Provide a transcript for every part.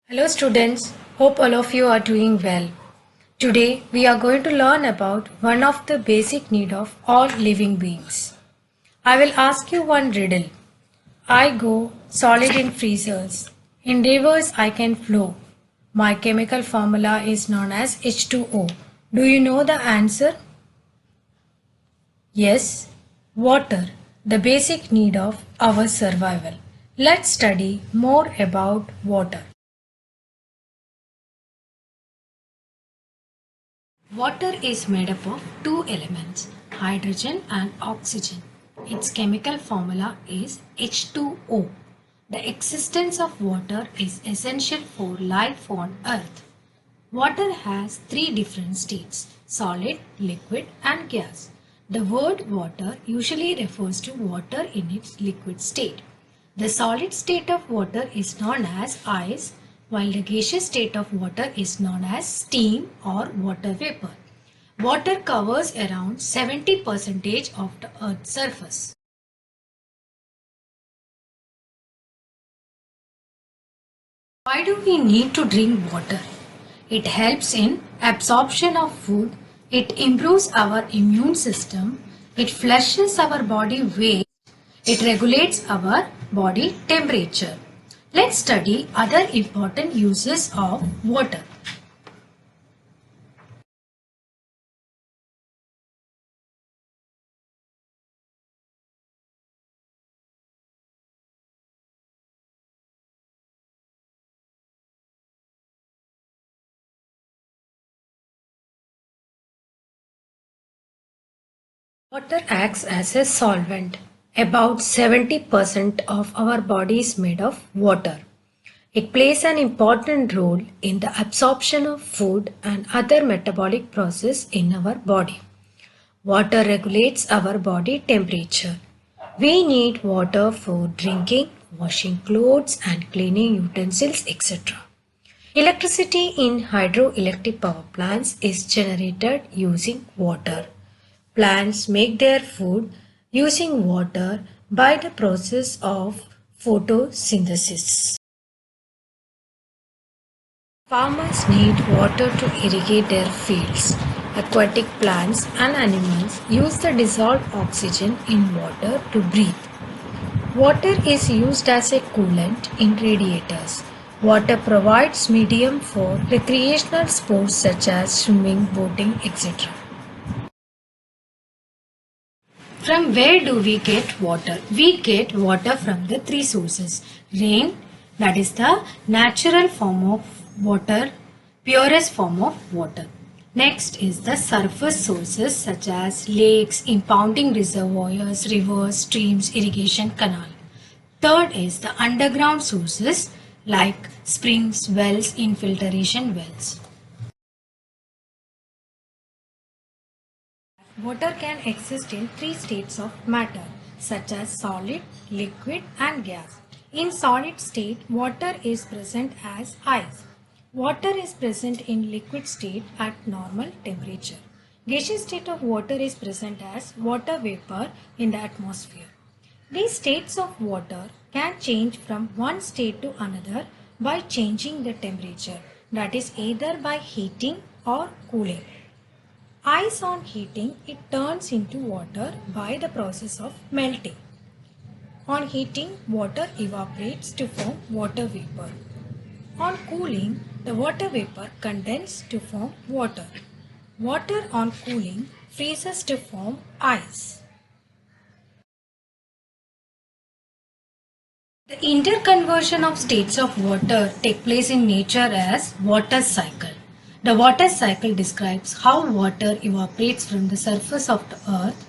Hello students, hope all of you are doing well. Today we are going to learn about one of the basic need of all living beings. I will ask you one riddle. I go solid in freezers. In rivers I can flow. My chemical formula is known as H2O. Do you know the answer? Yes, water, the basic need of our survival. Let's study more about water. Water is made up of two elements, hydrogen and oxygen. Its chemical formula is H2O. The existence of water is essential for life on Earth. Water has three different states, solid, liquid and gas. The word water usually refers to water in its liquid state. The solid state of water is known as ice, while the gaseous state of water is known as steam or water vapor. Water covers around 70% of the Earth's surface. Why do we need to drink water? It helps in absorption of food, it improves our immune system, it flushes our body waste, it regulates our body temperature. Let's study other important uses of water. Water acts as a solvent. About 70% of our body is made of water. It plays an important role in the absorption of food and other metabolic process in our body. Water regulates our body temperature. We need water for drinking, washing clothes and cleaning utensils, etc. Electricity in hydroelectric power plants is generated using water. Plants make their food using water by the process of photosynthesis. Farmers need water to irrigate their fields. Aquatic plants and animals use the dissolved oxygen in water to breathe. Water is used as a coolant in radiators. Water provides medium for recreational sports such as swimming, boating, etc. From where do we get water? We get water from the three sources. Rain, that is the natural form of water, purest form of water. Next is the surface sources such as lakes, impounding reservoirs, rivers, streams, irrigation canal. Third is the underground sources like springs, wells, infiltration wells. Water can exist in three states of matter such as solid, liquid and gas. In solid state, water is present as ice. Water is present in liquid state at normal temperature. Gaseous state of water is present as water vapor in the atmosphere. These states of water can change from one state to another by changing the temperature, that is either by heating or cooling. Ice on heating, it turns into water by the process of melting. On heating, water evaporates to form water vapor. On cooling, the water vapor condenses to form water. Water on cooling freezes to form ice. The interconversion of states of water take place in nature as water cycle. The water cycle describes how water evaporates from the surface of the earth,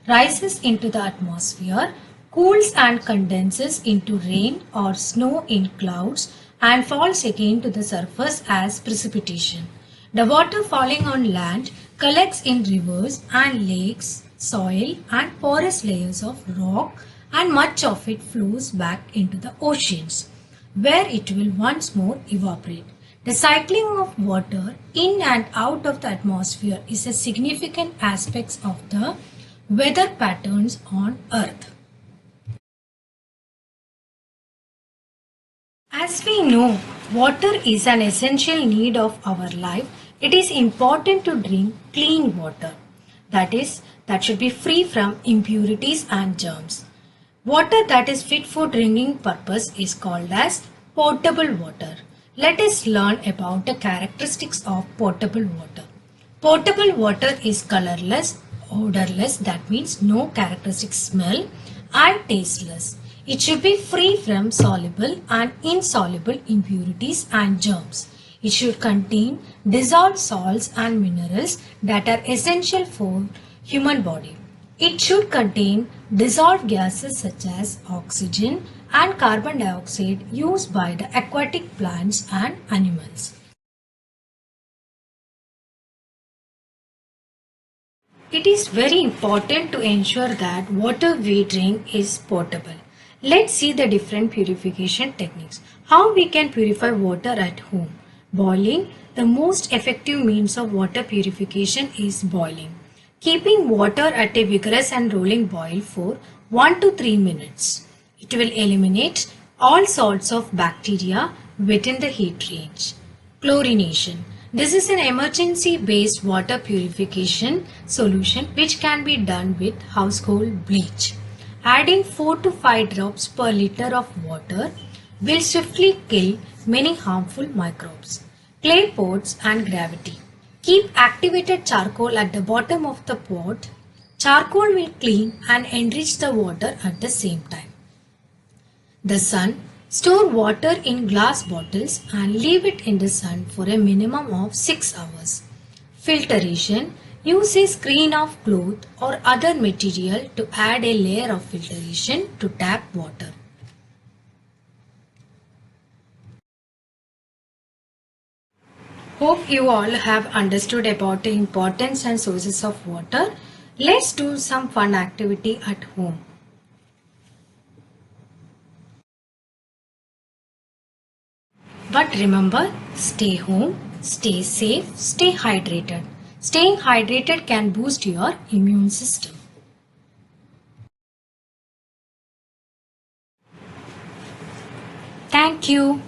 rises into the atmosphere, cools and condenses into rain or snow in clouds and falls again to the surface as precipitation. The water falling on land collects in rivers and lakes, soil and porous layers of rock, and much of it flows back into the oceans, where it will once more evaporate. The cycling of water in and out of the atmosphere is a significant aspect of the weather patterns on Earth. As we know, Water is an essential need of our life. It is important to drink clean water. That should be free from impurities and germs. Water that is fit for drinking purpose is called as potable water. Let us learn about the characteristics of potable water. Potable water is colorless, odorless, that means no characteristic smell, and tasteless. It should be free from soluble and insoluble impurities and germs. It should contain dissolved salts and minerals that are essential for human body. It should contain dissolved gases such as oxygen and carbon dioxide used by the aquatic plants and animals. It is very important to ensure that water we drink is potable. Let's see the different purification techniques. How we can purify water at home. Boiling. The most effective means of water purification is boiling. Keeping water at a vigorous and rolling boil for 1 to 3 minutes. It will eliminate all sorts of bacteria within the heat range. Chlorination. This is an emergency based water purification solution which can be done with household bleach. Adding 4 to 5 drops per liter of water will swiftly kill many harmful microbes. Clay pots and gravity. Keep activated charcoal at the bottom of the pot. Charcoal will clean and enrich the water at the same time. The sun. Store water in glass bottles and leave it in the sun for a minimum of 6 hours. Filtration. Use a screen of cloth or other material to add a layer of filtration to tap water. Hope you all have understood about the importance and sources of water. Let's do some fun activity at home. But remember, stay home, stay safe, stay hydrated. Staying hydrated can boost your immune system. Thank you.